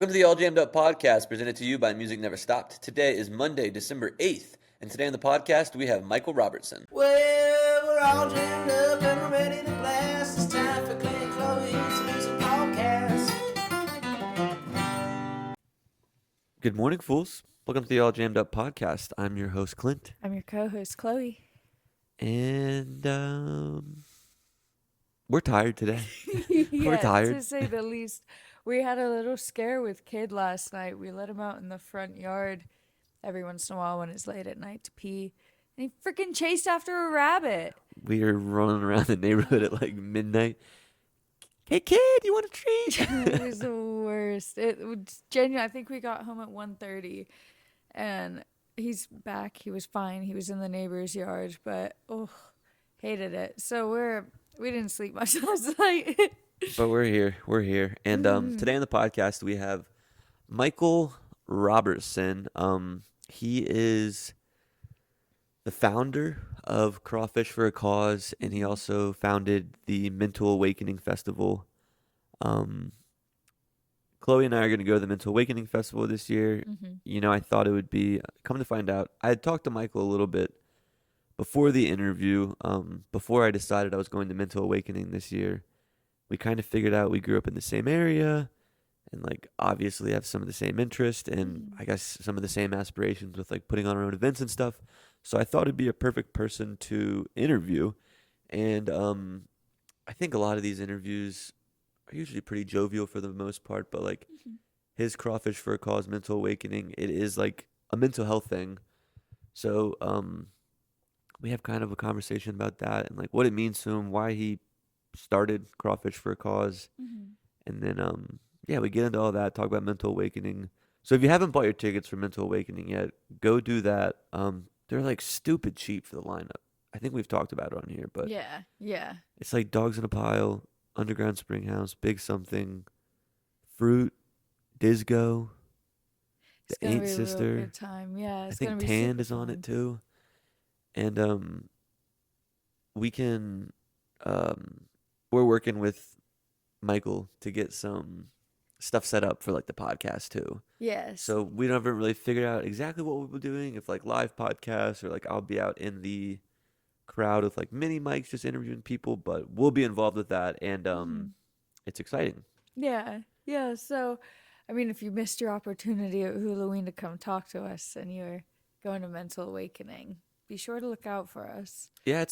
Welcome to the All Jammed Up podcast presented to you by Music Never Stopped. Today is Monday, December 8th, and today on the podcast we have Michael Robertson. Well, we're all jammed up and we're ready to blast. It's time for Clint Chloe's Music Podcast. Good morning, fools. Welcome to the All Jammed Up podcast. I'm your host, Clint. I'm your co-host, Chloe. And we're tired today. Yeah, We're tired. to say the least. We had a little scare with Kid last night. We let him out in the front yard every once in a while when it's late at night to pee. And he freaking chased after a rabbit. We are running around the neighborhood at like midnight. Hey, kid, you want a treat? It was the worst. It was genuine. I think we got home at 1:30 and he's back. He was fine. He was in the neighbor's yard, but hated it. So we didn't sleep much last night. But we're here. We're here. And today on the podcast we have Michael Robertson. He is the founder of Crawfish for a Cause, and he also founded the Mental Awakening Festival. Chloe and I are going to go to the Mental Awakening Festival this year. You know, I thought it would be, come to find out, I had talked to Michael a little bit before the interview, before I decided I was going to Mental Awakening this year. We kind of figured out we grew up in the same area and like obviously have some of the same interest and I guess some of the same aspirations with like putting on our own events and stuff. So I thought it'd be a perfect person to interview. And I think a lot of these interviews are usually pretty jovial for the most part, but like his Crawfish for a Cause Mental Awakening, it is like a mental health thing. So we have kind of a conversation about that and like what it means to him, why he started Crawfish for a Cause. And then we get into all that, talk about Mental Awakening. So if you haven't bought your tickets for Mental Awakening yet, go do that. They're like stupid cheap for the lineup. I think we've talked about it on here, but yeah. it's like Dogs in a Pile, Underground Springhouse, Big Something, Fruit, Disco, The It's gonna Ain't be a real Sister. good time. Yeah, I it's gonna think be Tand super is on fun. it too. And we can we're working with Michael to get some stuff set up for like the podcast too. Yes. So we haven't really figured out exactly what we'll be doing, if like live podcasts or like I'll be out in the crowd with like mini mics just interviewing people, but we'll be involved with that and it's exciting. Yeah. So, I mean, if you missed your opportunity at Halloween to come talk to us and you're going to Mental Awakening, be sure to look out for us. Yeah,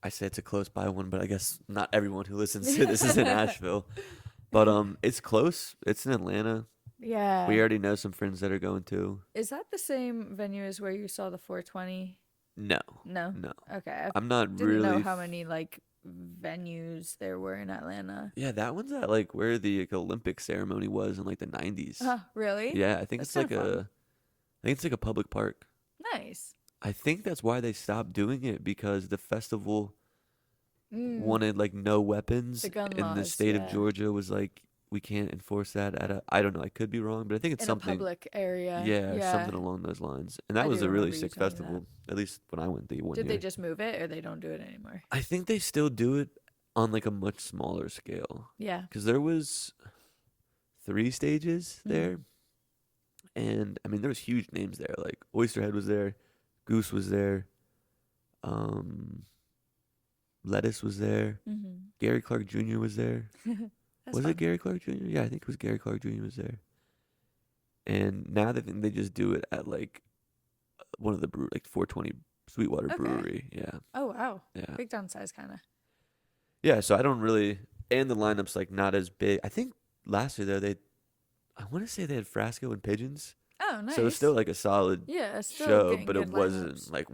I say it's a close by one, but I guess not everyone who listens to this is in Asheville. But it's close. It's in Atlanta. Yeah. We already know some friends that are going to. Is that the same venue as where you saw the 420? No. No. Okay. I'm not Didn't really know how many like venues there were in Atlanta. Yeah, that one's at like where the like, Olympic ceremony was in like the 90s. Really? Yeah, I think That's it's like kinda fun. I think it's like a public park. Nice. I think that's why they stopped doing it because the festival wanted like no weapons, The gun and the laws, state of yeah. Georgia was like, we can't enforce that at a, I don't know, I could be wrong, but I think it's In something. a public area. Yeah, something along those lines. And that I was do a really remember you sick telling me festival, at least when I went the one Did year. they just move it or they don't do it anymore? I think they still do it on like a much smaller scale. Yeah. Because there was 3 stages there. And I mean, there was huge names there. Like Oysterhead was there, Goose was there, Lettuce was there, Gary Clark Jr. was there. Was it Gary Clark Jr.? Yeah, I think it was Gary Clark Jr. was there. And now they just do it at like one of the like 420 Sweetwater Okay. Brewery. Yeah. Oh, wow. Yeah. Big downsize kind of. Yeah, so I don't really, and the lineup's like not as big. I think last year though I want to say they had Frasco and Pigeons. Oh, nice. So it's still like a solid yeah, still show, getting but it good wasn't lineups. like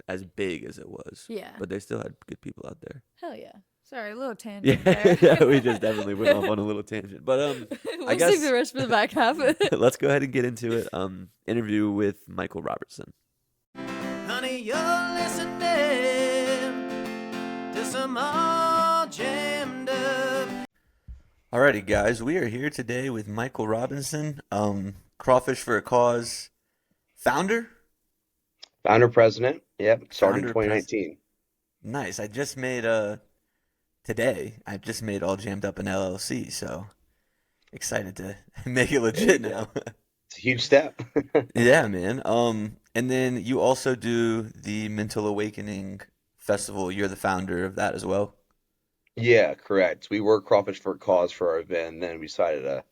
as big as it was. Yeah. But they still had good people out there. Hell yeah. Sorry, a little tangent Yeah, there. yeah, we just definitely went off on a little tangent. But we'll I guess save the rest for the back half. let's go ahead and get into it. Interview with Michael Robertson. Honey, you're listening to some all jammed up. Alrighty, guys, we are here today with Michael Robinson, Crawfish for a Cause founder. Founder president. Yep. Started in Founder, 2019. Nice. I just made All Jammed Up an LLC. So Excited to make it There you legit go. now. It's a huge step. Yeah, man. And then you also do the Mental Awakening Festival. You're the founder of that as well. Yeah, correct. We were Crawfish for a Cause for our event, and then we decided to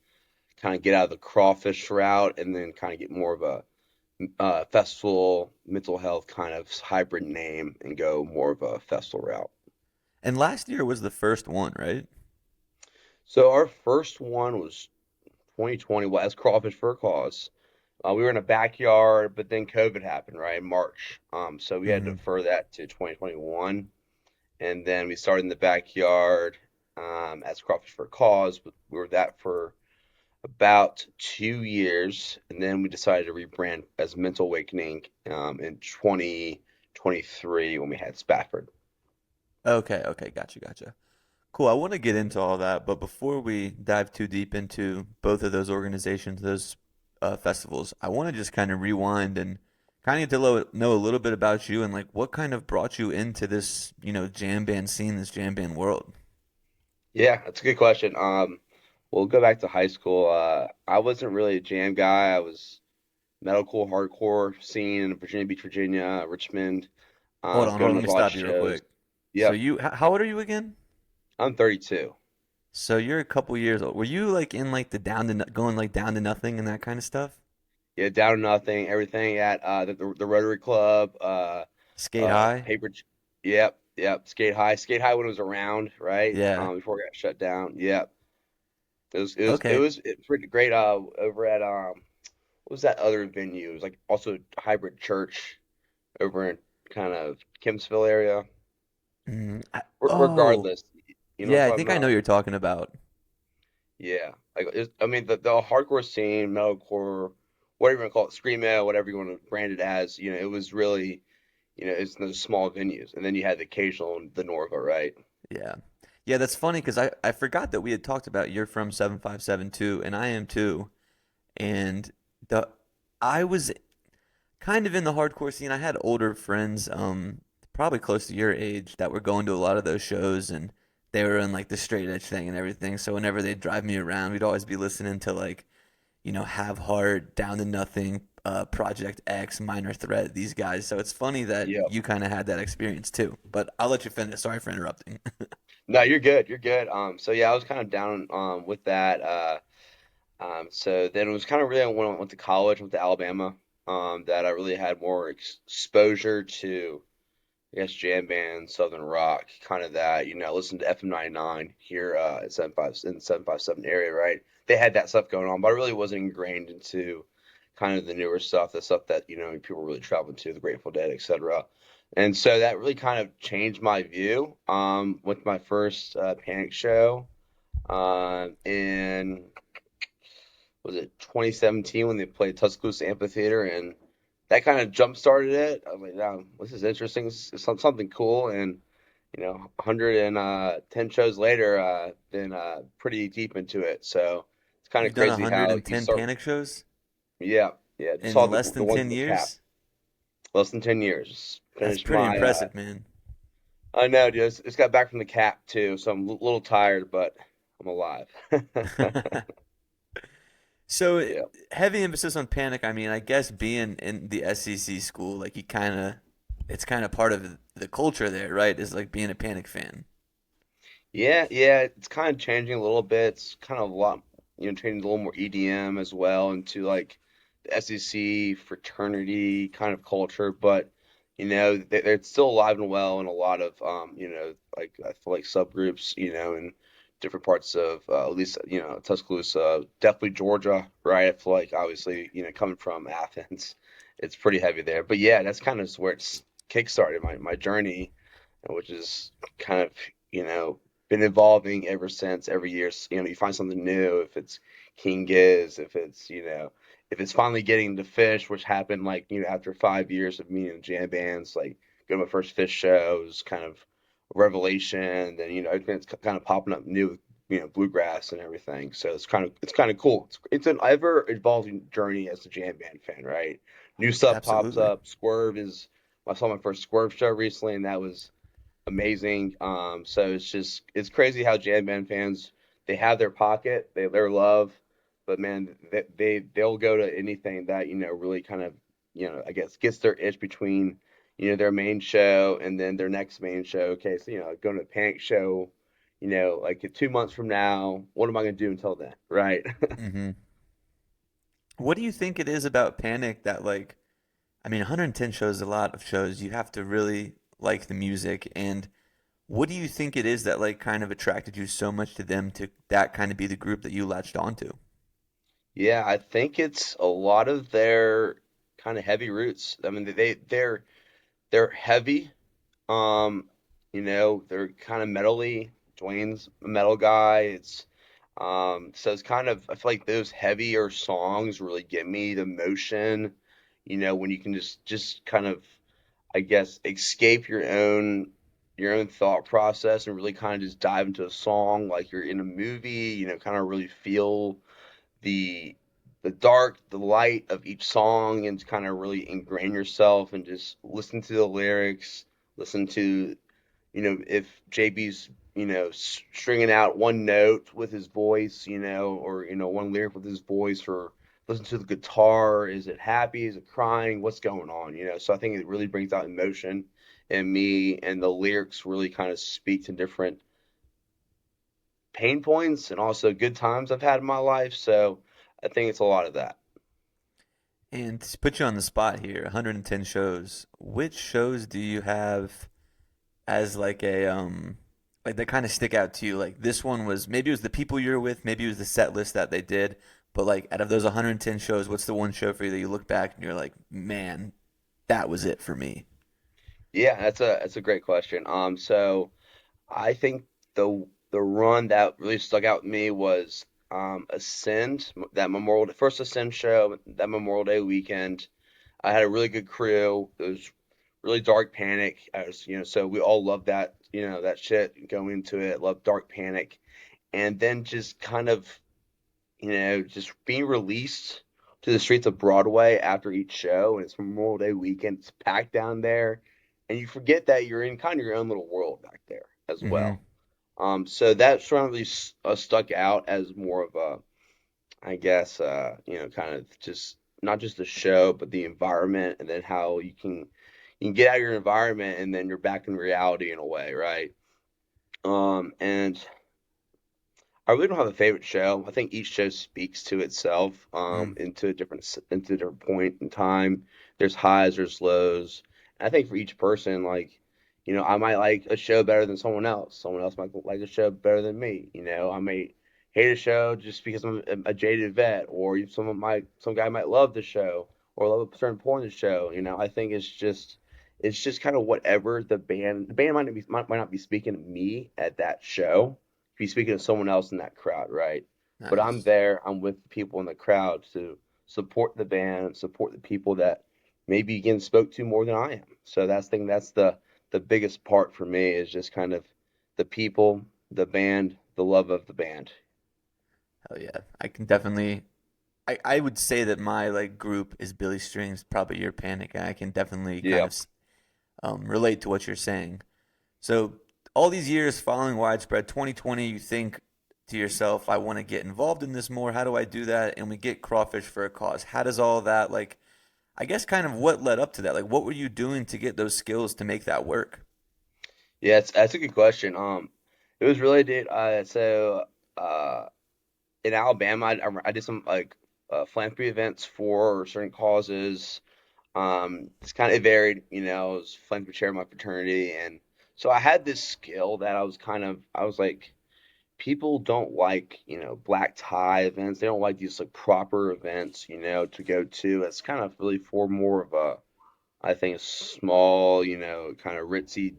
kind of get out of the crawfish route and then kind of get more of a festival mental health kind of hybrid name and go more of a festival route. And last year was the first one, right? So our first one was 2020, well, as Crawfish for a Cause. We were in a backyard, but then COVID happened, right, in March. So we had to Hmm. defer that to 2021, and then we started in the backyard as Crawfish for a Cause. We were that for about 2 years, and then we decided to rebrand as Mental Awakening in 2023 when we had Spafford. Okay, okay, gotcha. Cool. I want to get into all that, but before we dive too deep into both of those organizations, those festivals, I want to just kind of rewind and kind of get to know a little bit about you and like what kind of brought you into this, jam band scene, this jam band world. Yeah, that's a good question. We'll go back to high school. I wasn't really a jam guy. I was metalcore, hardcore scene in Virginia Beach, Virginia, Richmond. Hold Going on, let to me a lot of stop you real shows. quick. So Yep, how old are you again? I'm 32. So you're a couple years old. Were you like in like the going like down to nothing and that kind of stuff? Yeah, down to nothing, everything at the Rotary Club, Skate high? paper. Yep, yep. Skate high when it was around, right? Yeah. Before it got shut down. Yep. Okay. It's pretty great. Over at what was that other venue? It was like also a hybrid church over in kind of Kempsville area. Oh, Regardless, you know what yeah, I I'm think talking I know about? what you're talking about. Yeah, like I mean the hardcore scene, metalcore, whatever you want to call it, screamo, whatever you want to brand it as, it was really, it's those small venues, and then you had the occasional the Norva, right? Yeah. Yeah, that's funny because I forgot that we had talked about you're from 7572 and I am too. And the I was kind of in the hardcore scene. I had older friends, probably close to your age, that were going to a lot of those shows and they were in like the straight edge thing and everything. So whenever they'd drive me around, we'd always be listening to like, Have Heart, Down to Nothing, Project X, Minor Threat, these guys. So it's funny that Yep. you kind of had that experience too. But I'll let you finish. Sorry for interrupting. No, you're good. You're good. So yeah, I was kind of down with that. So then it was kind of really when I went to college, went to Alabama, that I really had more exposure to, I guess, jam band, Southern rock, kind of that. Listen to FM 99 here at 75 in the 757 area, right? They had that stuff going on, but I really wasn't ingrained into kind of the newer stuff, the stuff that people were really traveling to, the Grateful Dead, etc. And so that really kind of changed my view with my first Panic show in was it 2017 when they played Tuscaloosa Amphitheater, and that kind of jump started it. I was like, "Wow, this is interesting. This is something cool." And 110 shows later, been pretty deep into it. So it's kind of You've done crazy how you 110 start. Panic shows Yeah, yeah. Just saw in the less the than ones 10 in the cap. years? Less than 10 years. That's Finished pretty my. impressive, man. I know, dude. It's got back from the cap too, so I'm a little tired, but I'm alive. So Yeah. heavy emphasis on Panic. I mean, I guess being in the SEC school, like it's kind of part of the culture there, right? Is like being a Panic fan. Yeah, yeah, it's kind of changing a little bit. It's kind of a lot, changing a little more EDM as well into like the SEC fraternity kind of culture, but they're still alive and well in a lot of like I feel like subgroups, in different parts of at least Tuscaloosa, definitely Georgia, right? I feel like obviously coming from Athens, it's pretty heavy there. But yeah, that's kind of where it's kickstarted my journey, which is kind of you know been evolving ever since. Every year, you find something new. If it's King Giz, if it's finally getting to Fish, which happened like after 5 years of me in jam bands, like going to my first Fish show was kind of a revelation. Then it's kind of popping up new, bluegrass and everything. So it's kind of cool. It's an ever evolving journey as a jam band fan, right? New stuff pops Absolutely. up. Swerve is. I saw my first Swerve show recently, and that was amazing. So it's crazy how jam band fans they have their pocket, their love, but man, they'll go to anything that really kind of I guess gets their itch between their main show and then their next main show. Okay, so going to a Panic show, like 2 months from now, what am I going to do until then, right? Hmm. What do you think it is about Panic that like, I mean, 110 shows is a lot of shows. You have to really like the music. And what do you think it is that like kind of attracted you so much to them to that kind of be the group that you latched onto? Yeah, I think it's a lot of their kind of heavy roots. I mean, they're heavy. Um, they're kind of metally. Dwayne's a metal guy. So it's kind of I feel like those heavier songs really get me the motion. When you can just kind of I guess escape your own thought process and really kind of just dive into a song like you're in a movie. Kind of really feel the the dark, the light of each song and kind of really ingrain yourself and just listen to the lyrics, listen to if JB's, stringing out one note with his voice, or, one lyric with his voice, or listen to the guitar. Is it happy? Is it crying? What's going on? So I think it really brings out emotion in me, and the lyrics really kind of speak to different pain points and also good times I've had in my life. So I think it's a lot of that. And to put you on the spot here, 110 shows. Which shows do you have as like a like that kind of stick out to you? Like this one was maybe it was the people you're with, maybe it was the set list that they did, but like out of those 110 shows, what's the one show for you that you look back and you're like, man, that was it for me? Yeah, that's a great question. So I think the run that really stuck out to me was Ascend, that first Ascend show, that Memorial Day weekend. I had a really good crew. It was really dark Panic. So we all loved that, that shit going into it. Loved Dark Panic, and then just kind of, just being released to the streets of Broadway after each show, and it's Memorial Day weekend. It's packed down there, and you forget that you're in kind of your own little world back there as Hmm. well. So that sort of really stuck out as more of a, I guess, kind of just not just the show, but the environment, and then how you can get out of your environment, and then you're back in reality in a way, right? And I really don't have a favorite show. I think each show speaks to itself, Mm. into a different point in time. There's highs, there's lows. And I think for each person, like, I might like a show better than someone else. Someone else might like a show better than me. I may hate a show just because I'm a jaded vet, or some guy might love the show or love a certain point of the show. I think it's just kind of whatever the band might not be speaking to me at that show, be speaking to someone else in that crowd, right? But I'm Nice. there, I'm with the people in the crowd to support the band, support the people that maybe again spoke to more than I am. So that's the biggest part for me is just kind of the people, the band, the love of the band. Hell yeah. I can definitely I would say that my like group is Billy Strings, probably your Panic, and I can definitely kind Yeah. of relate to what you're saying. So all these years following widespread 2020, you think to yourself, I want to get involved in this more. How do I do that? And we get Crawfish for a cause. How does all that like? I guess kind of what led up to that. Like, what were you doing to get those skills to make that work? Yeah, that's a good question. It was really did so uh in Alabama, I did some like philanthropy events for certain causes. It's kind of varied, I was philanthropy chair of my fraternity, and so I had this skill that I was like, people don't like, black tie events. They don't like these like proper events, to go to. It's kind of really for more of a, I think, a small, kind of ritzy,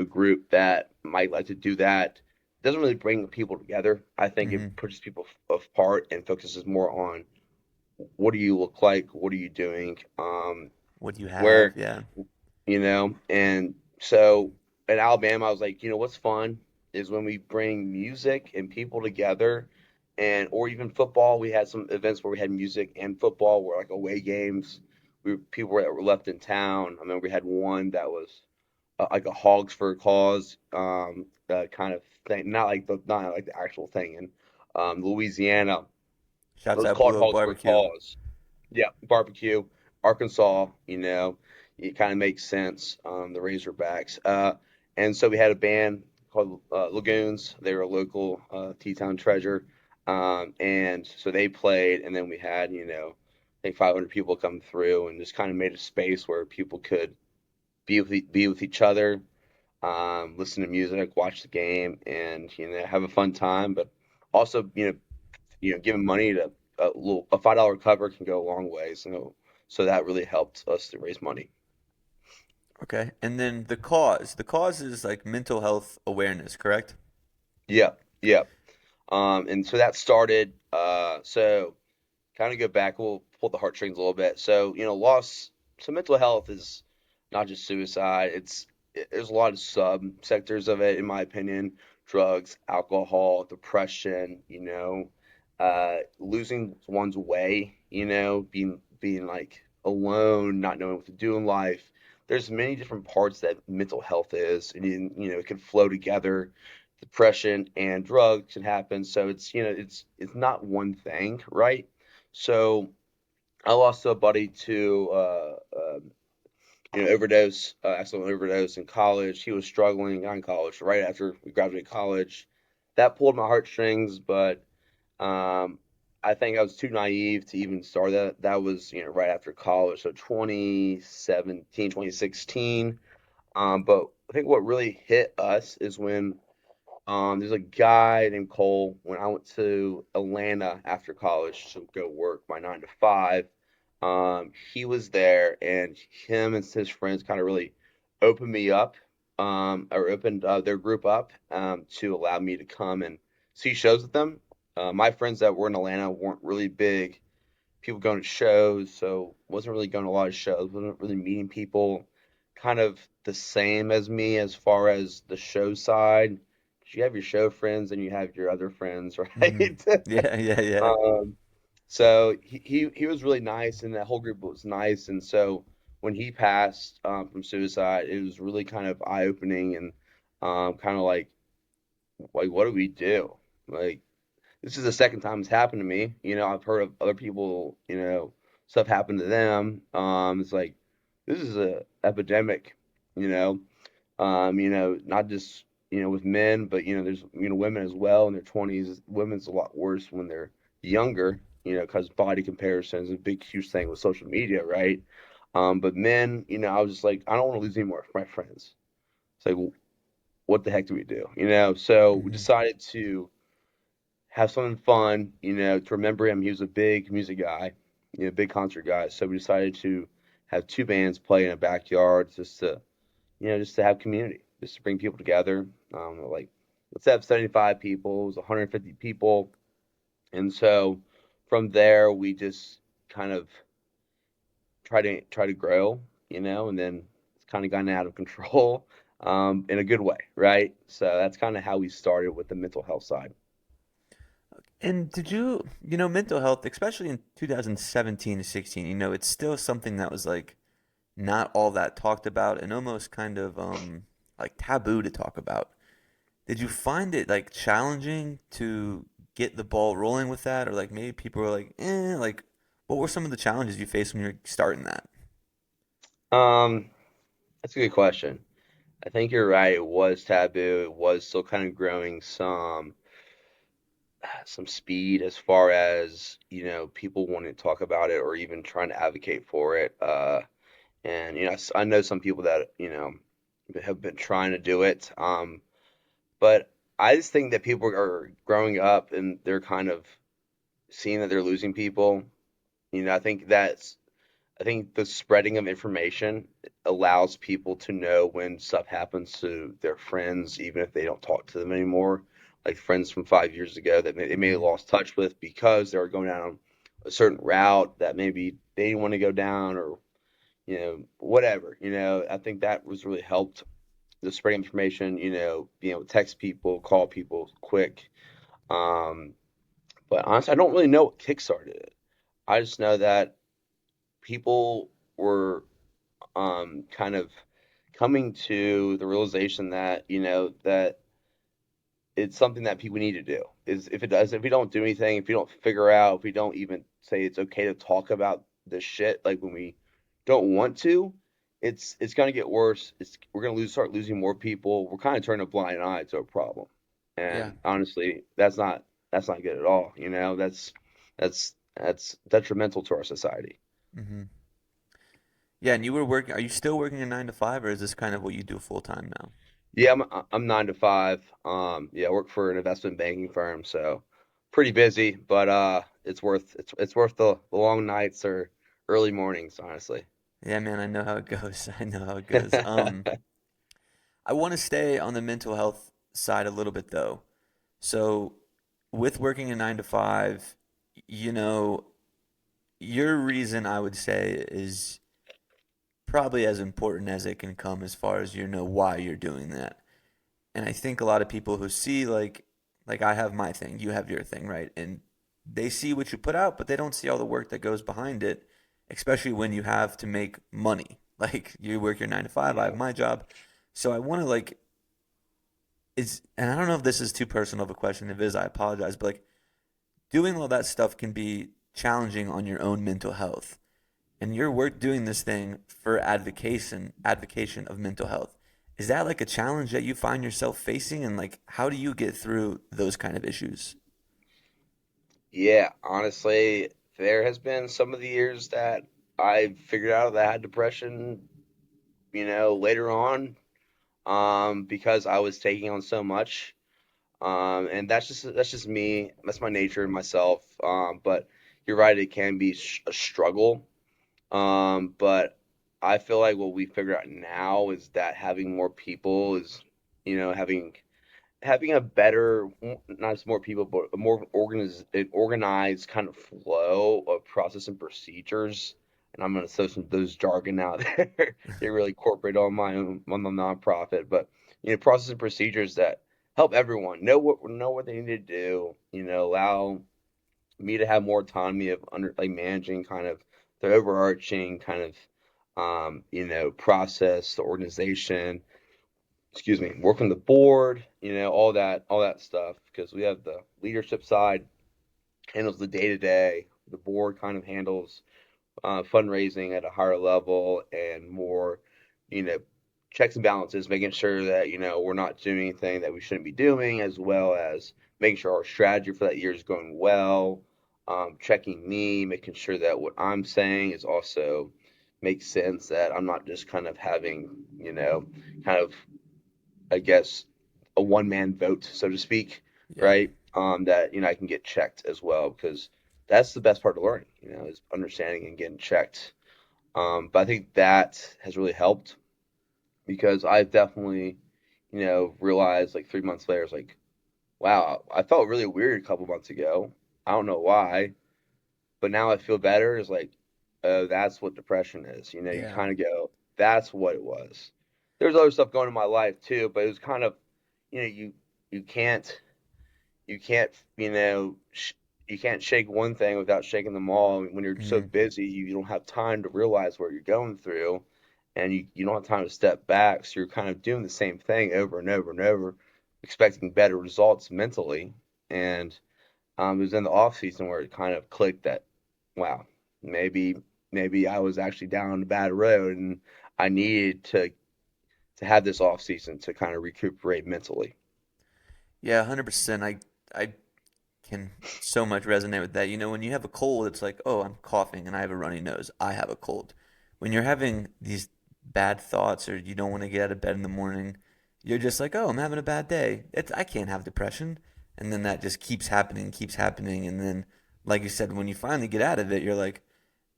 group that might like to do that. Doesn't really bring people together. I think Mm-hmm. it pushes people apart and focuses more on what do you look like, what are you doing, What do you have? where, Yeah. and so in Alabama, I was like, what's fun is when we bring music and people together, and or even football. We had some events where we had music and football, where like away games, people that were left in town. I mean, we had one that was like a hogs for a cause kind of thing, not like the actual thing in Louisiana. It Shouts was out called Blue Oak Hogs for a Barbecue. Cause. Yeah, barbecue, Arkansas. It kind of makes sense. The Razorbacks, and so we had a band called Lagoons. They were a local T-town treasure, and so they played, and then we had I think 500 people come through, and just kind of made a space where people could be with each other, listen to music, watch the game, and have a fun time. But also, giving money to a $5 cover can go a long way. So that really helped us to raise money. Okay. And then the cause. The cause is like mental health awareness, correct? Yeah, yeah. And so that started. So kind of go back, we'll pull the heartstrings a little bit. So, loss, so mental health is not just suicide. There's a lot of subsectors of it, in my opinion. Drugs, alcohol, depression, losing one's way, being like alone, not knowing what to do in life. There's many different parts that mental health is, and it can flow together. Depression and drugs can happen. So it's not one thing, right? So I lost a buddy to overdose, accidental overdose in college. He was struggling in college, right after we graduated college. That pulled my heartstrings, but um, I think I was too naive to even start that. That was right after college, so 2017, 2016. But I think what really hit us is when there's a guy named Cole. When I went to Atlanta after college to go work my 9 to 5, he was there, and him and his friends kind of really opened me up, or opened their group up, to allow me to come and see shows with them. My friends that were in Atlanta weren't really big people going to shows, so wasn't really going to a lot of shows, wasn't really meeting people kind of the same as me as far as the show side. 'Cause you have your show friends and you have your other friends, Hmm. right? Yeah, yeah, yeah. um, so he was really nice, and that whole group was nice. And so when he passed from suicide, it was really kind of eye opening and kind of like what do we do? Like this is the second time it's happened to me. I've heard of other people, stuff happened to them. It's like this is a epidemic, you know. Not just with men, but there's women as well in their 20s. Women's a lot worse when they're younger, because body comparison is a big, huge thing with social media, right? But men, I was just like, I don't want to lose any more of my friends. It's like, what the heck do we do? So we Hmm. decided to have something fun, to remember him. He was a big music guy, big concert guy. So we decided to have two bands play in a backyard just to have community, just to bring people together. Like, let's have 75 people, it was 150 people. And so from there, we just kind of try to grow, and then it's kind of gotten out of control, in a good way, right? So that's kind of how we started with the mental health side. And did mental health, especially in 2017 to 16, it's still something that was like not all that talked about and almost kind of like taboo to talk about. Did you find it like challenging to get the ball rolling with that, or like maybe people were like, like what were some of the challenges you faced when you were starting that? Um, that's a good question. I think you're right. It was taboo. It was still kind of growing some speed as far as people wanting to talk about it or even trying to advocate for it. And I know some people that have been trying to do it. But I just think that people are growing up and they're kind of seeing that they're losing people. I think the spreading of information allows people to know when stuff happens to their friends, even if they don't talk to them anymore. Like friends from 5 years ago that they may have Hmm. lost touch with because they were going down a certain route that maybe they didn't want to go down, or whatever. I think that was really helped the spreading information. Being able to text people, call people quick. Um, but honestly, I don't really know what kickstarted it. I just know that people were kind of coming to the realization that, that it's something that people need to do. Is if we don't do anything, if we don't figure out, if we don't even say it's okay to talk about this shit, like when we don't want to, it's gonna get worse. We're gonna start losing more people. We're kind of turning a blind eye to a problem, Yeah. and honestly, that's not good at all. That's detrimental to our society. Mm-hmm. Yeah, and you were working. Are you still working a 9 to 5, or is this kind of what you do full time now? Yeah, I'm 9 to 5. Yeah, I work for an investment banking firm, so pretty busy, but it's worth the long nights or early mornings, honestly. Yeah, man, I know how it goes. I know how it goes. I want to stay on the mental health side a little bit though. So, with working a 9 to 5, you know, your reason I would say is probably as important as it can come as far as why you're doing that. And I think a lot of people who see like I have my thing, you have your thing, right? And they see what you put out, but they don't see all the work that goes behind it, especially when you have to make money. Like you work your 9 to 5, I Yeah. have my job. So I want to like is and I don't know if this is too personal of a question. If it is, I apologize, but like doing all that stuff can be challenging on your own mental health. And your work doing this thing for advocation of mental health. Is that like a challenge that you find yourself facing, and like how do you get through those kind of issues? Yeah, honestly, there has been some of the years that I figured out that I had depression, later on, because I was taking on so much. And that's just me. That's my nature and myself. But you're right, it can be a struggle. But I feel like what we figure out now is that having more people is, having a better, not just more people, but a more organized kind of flow of process and procedures. And I'm going to throw some of those jargon out there, get really corporate on the nonprofit, but process and procedures that help everyone know what they need to do. Allow me to have more autonomy of under like managing kind of the overarching kind of process, the organization, excuse me, work on the board, all that stuff, because we have the leadership side handles the day to day. The board kind of handles fundraising at a higher level and more, you know, checks and balances, making sure that we're not doing anything that we shouldn't be doing, as well as making sure our strategy for that year is going well. Checking me, making sure that what I'm saying is also makes sense, that I'm not just kind of having, kind of I guess, a one man vote, so to speak, Yeah. right? That I can get checked as well, because that's the best part of learning, is understanding and getting checked. But I think that has really helped, because I've definitely, realized like 3 months later, it's like, wow, I felt really weird a couple months ago. I don't know why, but now I feel better. It's like, oh, that's what depression is. You Yeah. kind of go, that's what it was. There's other stuff going in my life too, but it was kind of, you can't, you can't, you can't shake one thing without shaking them all. When you're so Hmm. busy, you don't have time to realize what you're going through, and you don't have time to step back. So you're kind of doing the same thing over and over and over, expecting better results mentally. And it was in the off season where it kind of clicked that, wow, maybe I was actually down a bad road, and I needed to have this off season to kind of recuperate mentally. Yeah, 100%. I can so much resonate with that. When you have a cold, it's like, oh, I'm coughing and I have a runny nose. I have a cold. When you're having these bad thoughts or you don't want to get out of bed in the morning, you're just like, oh, I'm having a bad day. I can't have depression. And then that just keeps happening. And then, like you said, when you finally get out of it, you're like,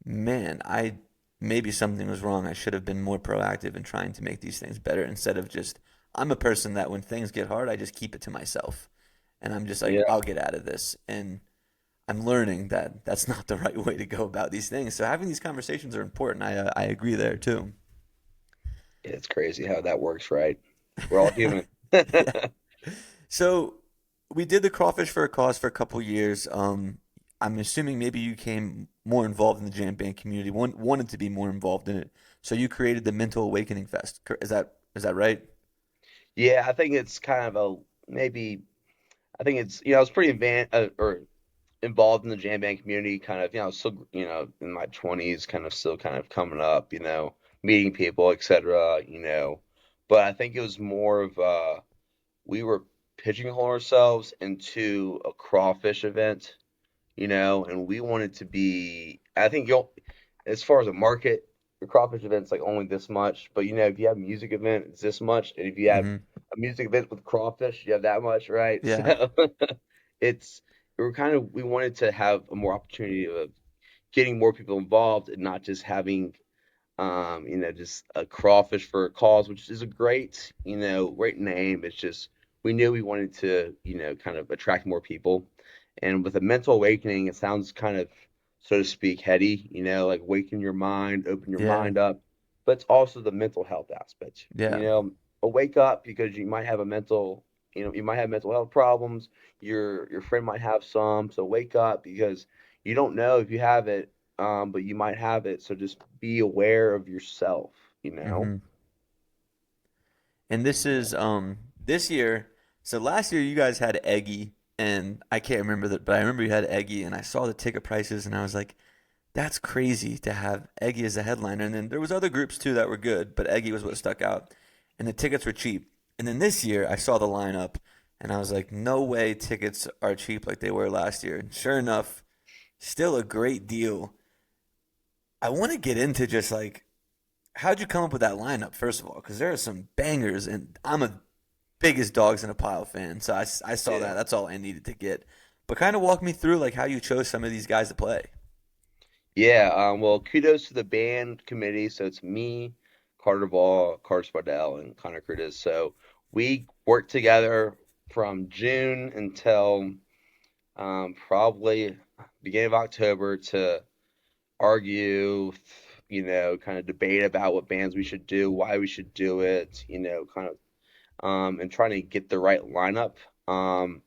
man, I maybe something was wrong. I should have been more proactive in trying to make these things better instead of just, I'm a person that when things get hard, I just keep it to myself. And I'm just like, Yeah, I'll get out of this. And I'm learning that that's not the right way to go about these things. So having these conversations are important. I agree there too. it's crazy how that works, right? We're all human. Yeah. So we did the crawfish for a cause for a couple years. I'm assuming maybe you came more involved in the jam band community, wanted to be more involved in it. So you created the Mental Awakening Fest. Is that right? Yeah, I think it's kind of a maybe. I think it's I was pretty or involved in the jam band community, kind of still in my 20s, kind of still kind of coming up, meeting people, etc. But I think it was more of we were pigeonholing ourselves into a crawfish event, and we wanted to be. I think you'll, as far as a market, the crawfish event's like only this much, but if you have a music event, it's this much, and if you have Mm-hmm. a music event with crawfish, you have that much, right? Yeah. So it's we wanted to have a more opportunity of getting more people involved and not just having just a crawfish for a cause, which is a great name. It's just we knew we wanted to, kind of attract more people. And with a mental awakening, it sounds kind of, so to speak, heady, like waken your mind, open your Yeah. mind up, but it's also the mental health aspect. Yeah. Wake up because you might have you might have mental health problems. Your friend might have some, so wake up because you don't know if you have it, but you might have it. So just be aware of yourself, you know? Mm-hmm. And this is this year. So last year you guys had Eggy, and I can't remember that, but I remember you had Eggy, and I saw the ticket prices, and I was like, that's crazy to have Eggy as a headliner. And then there was other groups too that were good, but Eggy was what stuck out, and the tickets were cheap. And then this year I saw the lineup, and I was like, no way tickets are cheap like they were last year. And sure enough, still a great deal. I want to get into just like how'd you come up with that lineup, first of all? Because there are some bangers, and I'm a biggest dogs in a pile fan, so I saw Yeah. that. That's all I needed to get. But kind of walk me through like how you chose some of these guys to play. Yeah. Well, kudos to the band committee. So it's me, Carter Ball, Carter Spardell, and Connor Curtis. So we worked together from June until probably beginning of October to argue, kind of debate about what bands we should do, why we should do it, kind of and trying to get the right lineup. Um,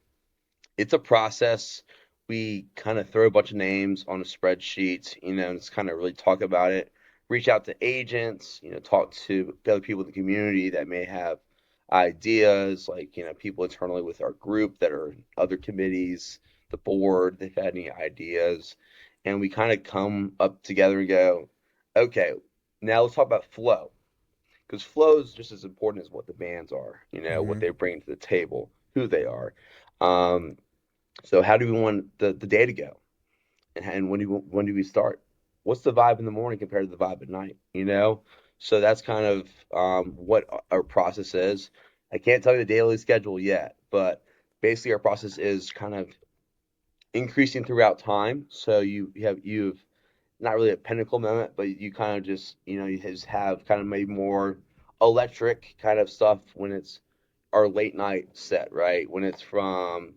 it's a process. We kind of throw a bunch of names on a spreadsheet, and just kind of really talk about it. Reach out to agents, talk to other people in the community that may have ideas, like, people internally with our group that are in other committees, the board, they've had any ideas. And we kind of come up together and go, okay, now let's talk about flow because flow is just as important as what the bands are, what Mm-hmm. they bring to the table, who they are. Um, so how do we want the day to go, and when do we start? What's the vibe in the morning compared to the vibe at night? So that's kind of what our process is. I can't tell you the daily schedule yet, but basically our process is kind of increasing throughout time. So you've not really a pinnacle moment, but you kind of just you just have kind of maybe more electric kind of stuff when it's our late night set, right? When it's from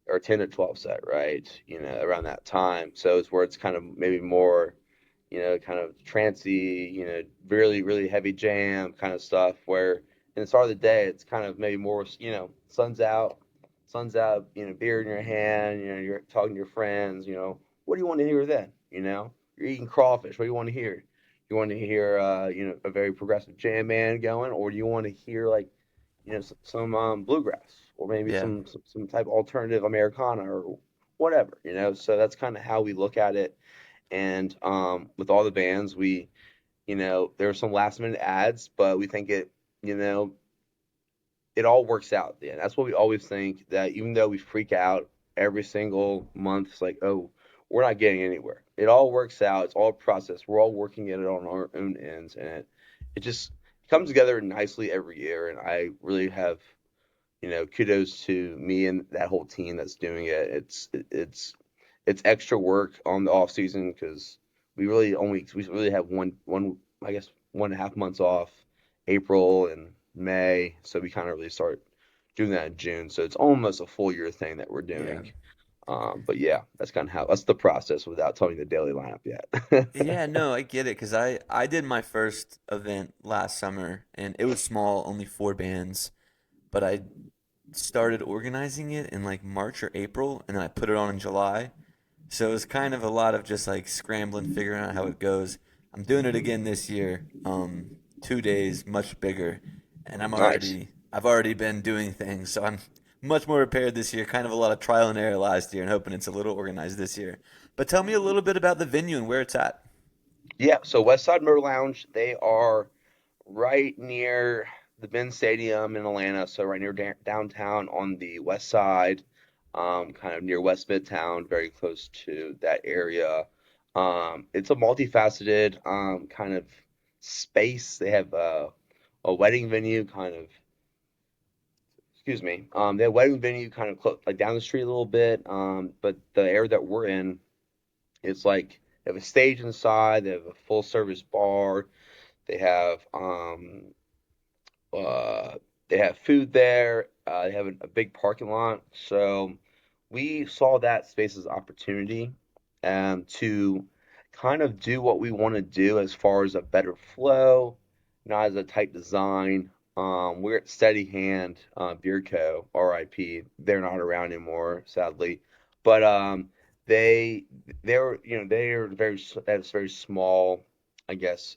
or 10 to 12 set, right? Around that time. So it's where it's kind of maybe more, kind of trancy, really, really heavy jam kind of stuff where in the start of the day, it's kind of maybe more, sun's out, beer in your hand, you're talking to your friends, what do you want to hear then? You're eating crawfish. What do you want to hear? You want to hear, a very progressive jam band going, or do you want to hear like some bluegrass or maybe Yeah. some type of alternative Americana or whatever, So that's kind of how we look at it. And with all the bands, there are some last minute ads, but we think you know, it all works out. Yeah, that's what we always think. That even though we freak out every single month, it's like, oh, we're not getting anywhere. It all works out. It's all a process. We're all working at it on our own ends, and it just comes together nicely every year. And I really have kudos to me and that whole team that's doing it. It's extra work on the off season because we really have one I guess 1.5 months off, April and May. So we kind of really start doing that in June. So it's almost a full year thing that we're Yeah. doing. But yeah, that's kind of that's the process without telling the daily lineup yet. Yeah, no, I get it because I did my first event last summer, and it was small, only 4 bands, but I started organizing it in like March or April, and then I put it on in July. So it's kind of a lot of just like scrambling, figuring out how it goes. I'm doing it again this year. 2 days, much bigger, and Nice. I've already been doing things, so I'm much more prepared this year. Kind of a lot of trial and error last year, and hoping it's a little organized this year. But tell me a little bit about the venue and where it's at. Yeah, so Westside Motor Lounge, they are right near the Benz Stadium in Atlanta, so right near downtown on the west side, kind of near West Midtown, very close to that area. It's a multifaceted kind of space. They have a wedding venue, kind of, excuse me, they have a wedding venue kind of like down the street a little bit, but the area that we're in, it's like they have a stage inside, they have a full service bar, they have uh, they have food there. They have a big parking lot. So we saw that space as opportunity to kind of do what we want to do as far as a better flow, not as a tight design. We're at Steady Hand Beer Co. RIP. They're not around anymore, sadly. But they they're that's very small, I guess,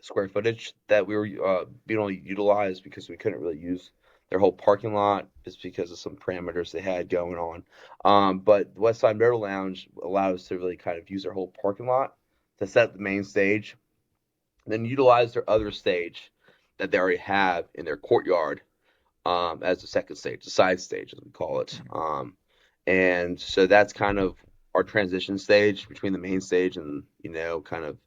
square footage that we were being able to utilize because we couldn't really use their whole parking lot just because of some parameters they had going on. But the West Side Motor Lounge allowed us to really kind of use their whole parking lot to set up the main stage, then utilize their other stage that they already have in their courtyard as the second stage, the side stage as we call it. And so that's kind of our transition stage between the main stage and kind of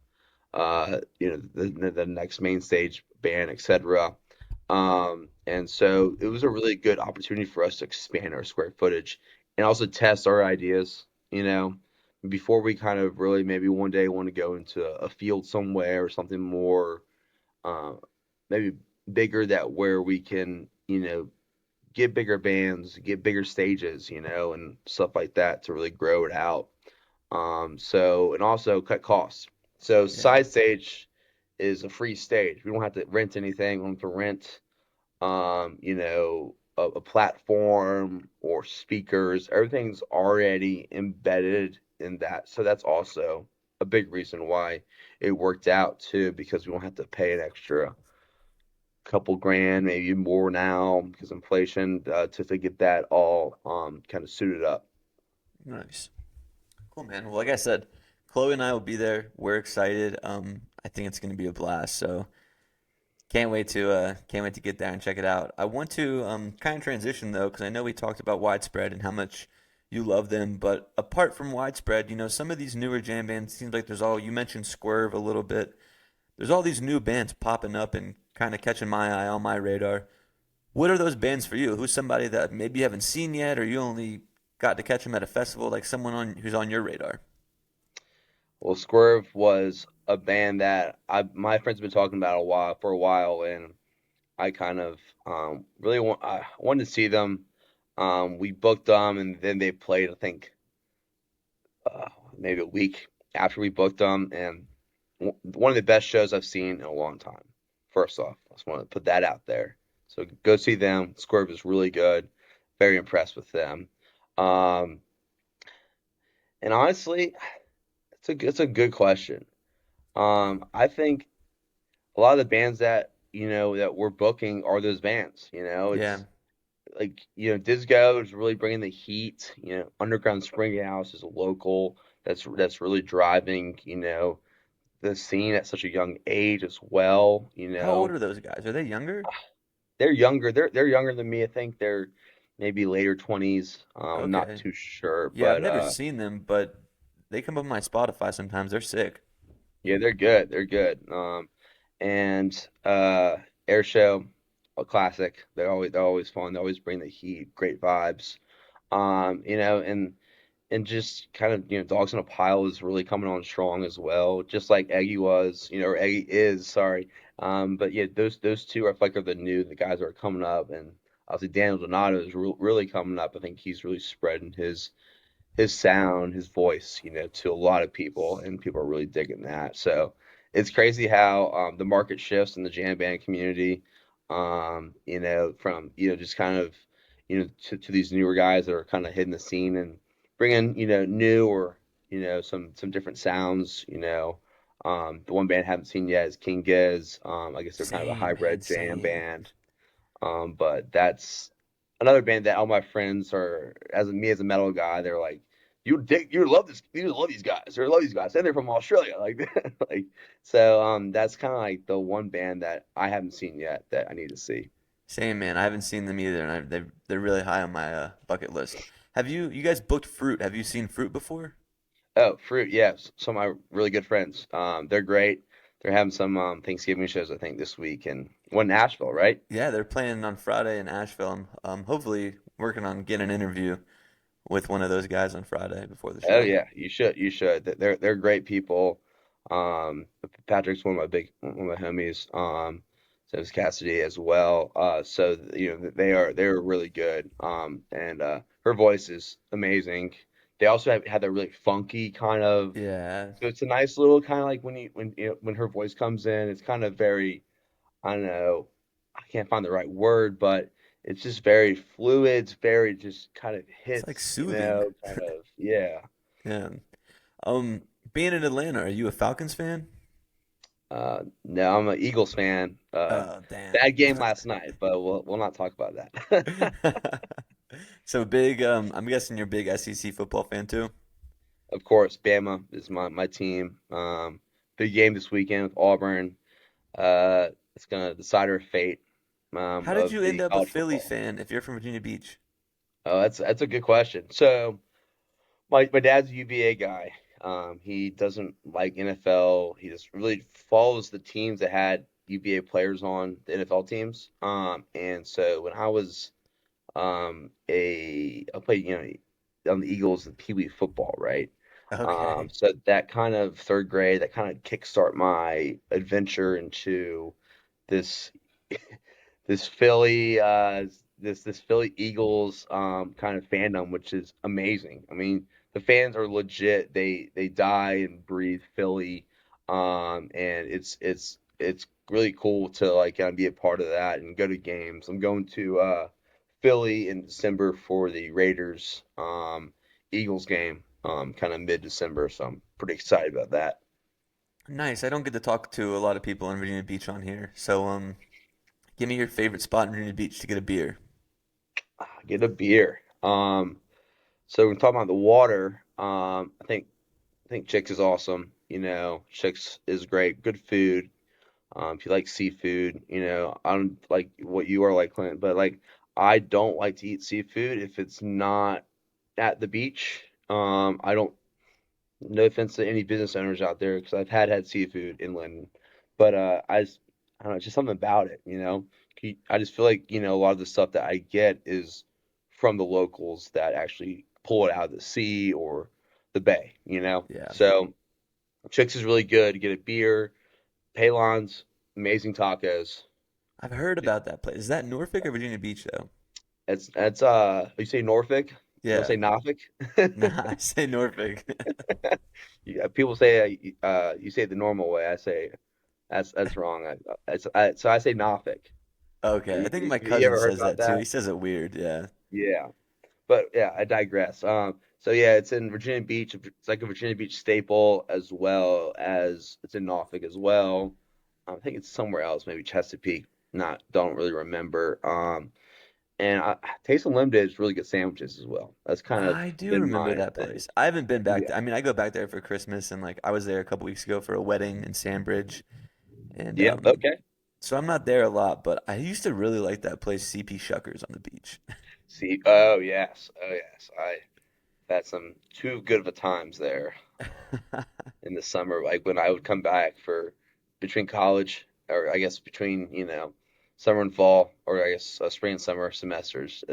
the next main stage band, etc. And so it was a really good opportunity for us to expand our square footage and also test our ideas, before we kind of really maybe one day want to go into a field somewhere or something more, uh, maybe bigger that where we can, get bigger bands, get bigger stages, and stuff like that to really grow it out. And also cut costs. So Yeah. side stage is a free stage. We don't have to rent anything. We don't have to rent, a platform or speakers. Everything's already embedded in that. So that's also a big reason why it worked out too, because we don't have to pay an extra couple grand, maybe more now because inflation, to get that all kind of suited up. Nice. Cool, man. Well, like I said, Chloe and I will be there. We're excited. I think it's going to be a blast. So can't wait to get there and check it out. I want to kind of transition though, because I know we talked about Widespread and how much you love them, but apart from Widespread, some of these newer jam bands seems like there's all you mentioned Swerve a little bit. There's all these new bands popping up and kind of catching my eye on my radar. What are those bands for you? Who's somebody that maybe you haven't seen yet, or you only got to catch them at a festival, like someone on who's on your radar? Well, Swerve was a band that my friends have been talking about for a while, and I kind of I wanted to see them. We booked them, and then they played, I think, uh, maybe a week after we booked them, and one of the best shows I've seen in a long time. First off, I just want to put that out there. So go see them. Swerve is really good. Very impressed with them. Um, and honestly, it's a good question. I think a lot of the bands that that we're booking are those bands. Yeah. It's like Disco is really bringing the heat. Underground Spring House is a local that's really driving the scene at such a young age as well. How old are those guys? Are they younger? They're younger. They're younger than me. I think they're maybe later 20s. I'm not Okay. too sure, Yeah, I've but never seen them, but they come up on my Spotify sometimes. They're sick. yeah, they're good. They're good. And Air Show, a classic. They're always fun. They always bring the heat. Great vibes. And just kind of Dogs in a Pile is really coming on strong as well, just like Eggy was, or Eggy is, sorry. But yeah, those two are the guys that are coming up, and obviously Daniel Donato is really coming up. I think he's really spreading his sound, his voice, to a lot of people, and people are really digging that. So it's crazy how the market shifts in the jam band community, from just kind of to these newer guys that are kind of hitting the scene and bring in, new or, some different sounds, The one band I haven't seen yet is King Giz. I guess they're kind of a Same, man, hybrid jam same. band. But that's another band that all my friends are, as a metal guy, they're like, you love these guys, or love these guys, and they're from Australia, like, like, so, that's kind of like the one band that I haven't seen yet that I need to see. Same, man. I haven't seen them either, and they're really high on my bucket list. Have you guys booked Fruit? Have you seen Fruit before? Oh, Fruit, yes, some of my really good friends. They're great. They're having some Thanksgiving shows, I think, this week, and one in Nashville, right? Yeah, they're playing on Friday in Asheville. I'm hopefully working on getting an interview with one of those guys on Friday before the Oh show. yeah, you should. They're great people. Patrick's one of my homies. So is Cassidy as well. So they're really good. And her voice is amazing. They also had that really funky kind of. Yeah, So it's a nice little kind of like when her voice comes in, it's kind of very, I don't know, I can't find the right word, but it's just very fluid. It's very just kind of it's like hits, soothing. kind of, yeah. Yeah. Um, Being in Atlanta, are you a Falcons fan? No, I'm an Eagles fan. Oh, damn. Bad game last night, but we'll not talk about that. So big, I'm guessing you're a big SEC football fan too. Of course, Bama is my team. Big game this weekend with Auburn. It's gonna decide our fate How did of you end the up a college Philly football. fan if you're from Virginia Beach? Oh, that's a good question. So my dad's a UVA guy. He doesn't like NFL. He just really follows the teams that had UVA players on the NFL teams. And so when I was I played, on the Eagles and Pee Wee football, right? Okay. So that kind of third grade, that kind of kickstart my adventure into this this Philly this Philly Eagles kind of fandom, which is amazing. I mean, the fans are legit. They die and breathe Philly, and it's really cool to like kind of be a part of that and go to games. I'm going to Philly in December for the Raiders Eagles game, kind of mid-December, so I'm pretty excited about that. Nice. I don't get to talk to a lot of people in Virginia Beach on here. So, give me your favorite spot in Virginia Beach to get a beer. Get a beer. So we're talking about the water. I think Chicks is awesome. Chicks is great. Good food. If you like seafood, I don't like what you are like, Clint, but like I don't like to eat seafood if it's not at the beach. I don't. No offense to any business owners out there, because I've had seafood inland, but I don't know, just something about it. I just feel like a lot of the stuff that I get is from the locals that actually pull it out of the sea or the bay. Yeah. So Chicks is really good. Get a beer, Palon's amazing tacos. I've heard about that place. Is that Norfolk or Virginia Beach though? That's you say Norfolk, you don't Yeah. say Norfolk. Nah, I say Norfolk. Yeah, people say you say it the normal way. I say that's wrong. So I say Norfolk. Okay. I think my You cousin ever heard says about that too. that? He says it weird. Yeah. Yeah, but yeah, I digress. So yeah, it's in Virginia Beach. It's like a Virginia Beach staple, as well as it's in Norfolk as well. I think it's somewhere else, maybe Chesapeake. Not don't really remember. And Taste Unlimited is really good sandwiches as well. That's kind of I do been remember my that thing. place. I haven't been back Yeah. there. I mean, I go back there for Christmas and like I was there a couple weeks ago for a wedding in Sandbridge. And Yeah. Okay. so I'm not there a lot, but I used to really like that place, CP Shuckers on the beach. See. Oh yes. Oh yes. I've had some too good of a times there in the summer, like when I would come back for between college, or I guess between, summer and fall, or I guess spring and summer semesters.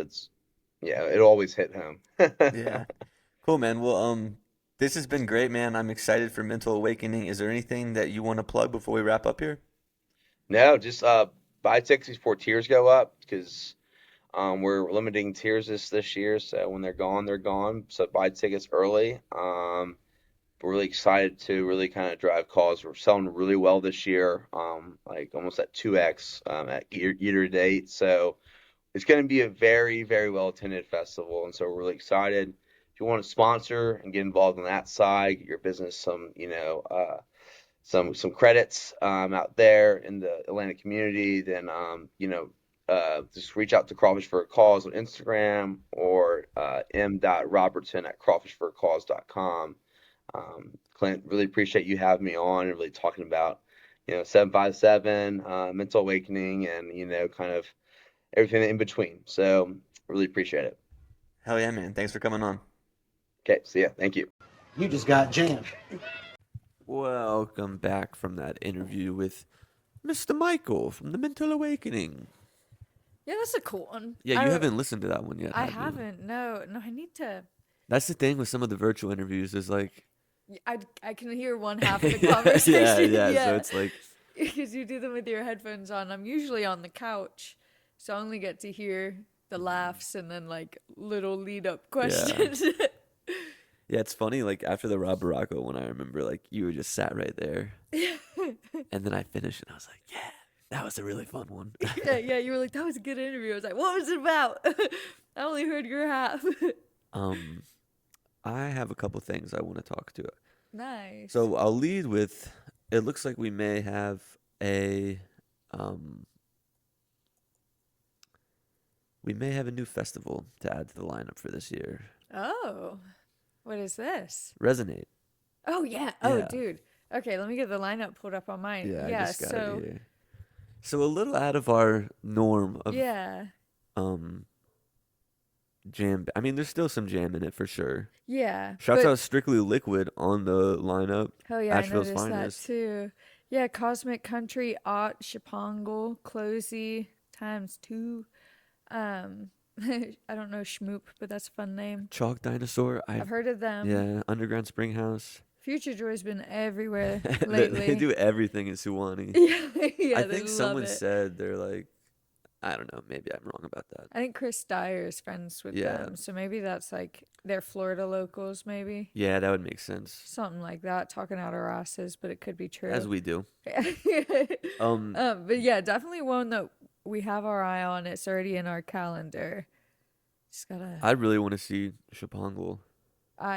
Yeah, it always hit home. Yeah. Cool, man. Well, this has been great, man. I'm excited for Mental Awakening. Is there anything that you want to plug before we wrap up here? No, just buy tickets before tiers go up, because we're limiting tiers this year. So when they're gone, they're gone. So buy tickets early. We're really excited to really kind of drive cause. We're selling really well this year, like almost at 2x at year to date. So it's going to be a very, very well attended festival, and so we're really excited. if you want to sponsor and get involved on that side, get your business some, some credits out there in the Atlanta community, then just reach out to Crawfish for a Cause on Instagram or m.robertson at crawfishforacause.com. Clint, really appreciate you having me on and really talking about 757, mental awakening, and kind of everything in between. So really appreciate it. Hell yeah, man. Thanks for coming on. Okay, see ya. Thank you. You just got jammed. Welcome back from that interview with Mr. Michael from the Mental Awakening. Yeah, that's a cool one. Yeah, you haven't listened to that one yet. I have you? haven't. No, I need to. That's the thing with some of the virtual interviews is like, I can hear one half of the conversation. yeah. So it's like, because you do them with your headphones on. I'm usually on the couch, so I only get to hear the laughs and then like little lead up questions. yeah, it's funny. Like after the Rob Baracco one, I remember like you were just sat right there, and then I finished and I was like, yeah, that was a really fun one. yeah. You were like, that was a good interview. I was like, what was it about? I only heard your half. I have a couple things I want to talk to. Nice. So I'll lead with, it looks like we may have a new festival to add to the lineup for this year. Oh, what is this? Resonate. Oh yeah. Oh, Yeah. dude. Okay, let me get the lineup pulled up on mine. Yeah, I Yeah. just got So it here. So a little out of our norm of yeah. jam. I mean, there's still some jam in it for sure. Yeah. Shouts but- out Strictly Liquid on the lineup. Oh yeah, Asheville's I noticed finest. that too. Yeah, Cosmic Country, Ott, Shapongle, Closey, ×2. I don't know Schmoop, but that's a fun name. Chalk Dinosaur. I've heard of them. Yeah, Underground Springhouse. Future Joy's been everywhere they lately. do everything in Suwannee. yeah, I they think love someone it. said they're like, I don't know, maybe I'm wrong about that. I think Chris Dyer is friends with Yeah. them, so maybe that's like they're Florida locals, maybe Yeah, that would make sense. something like that. Talking out our asses, but it could be true. As we do. But yeah, definitely one that we have our eye on. It's already in our calendar. Just gotta. I really want to see Shapongle.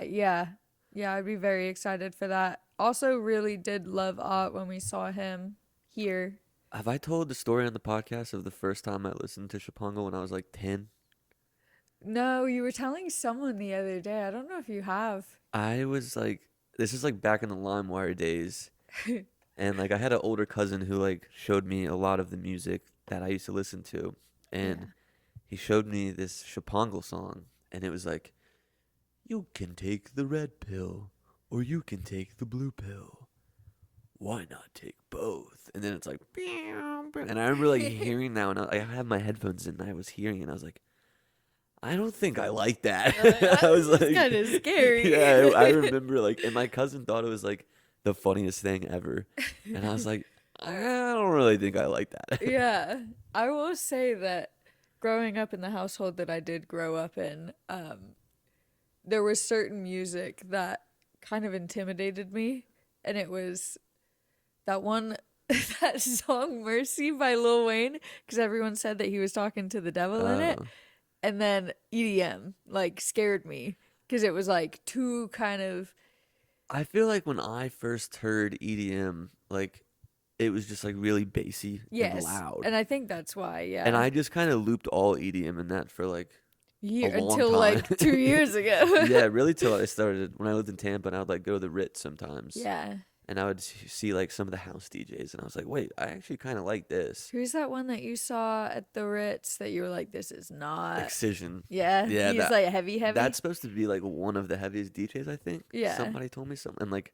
Yeah, I'd be very excited for that. Also, really did love Ott when we saw him here. Have I told the story on the podcast of the first time I listened to Shapongle when I was like 10? No, you were telling someone the other day. I don't know if you have. I was like, this is like back in the LimeWire days. And like I had an older cousin who like showed me a lot of the music that I used to listen to. And Yeah. he showed me this Shapongle song. And it was like, you can take the red pill or you can take the blue pill. Why not take both? And then it's like, and I remember like hearing that when I had my headphones in and I was hearing it and I was like, I don't think I like that. I was like, kind of scary. yeah, I remember like, and my cousin thought it was like the funniest thing ever. And I was like, I don't really think I like that. Yeah, I will say that growing up in the household that I did grow up in, there was certain music that kind of intimidated me, and it was that one, that song "Mercy" by Lil Wayne, because everyone said that he was talking to the devil in it, and then EDM like scared me because it was like too kind of. I feel like when I first heard EDM, like it was just like really bassy and loud. And I think that's why, yeah. And I just kind of looped all EDM in that for like a long until time. like 2 years ago. Yeah, really till I started when I lived in Tampa and I would like go to the Ritz sometimes. Yeah. And I would see like some of the house DJs and I was like, wait, I actually kind of like this. Who's that one that you saw at the Ritz that you were like, this is not. Excision. Yeah. Yeah, He's like heavy. That's supposed to be like one of the heaviest DJs, I think. Yeah. Somebody told me something. And like,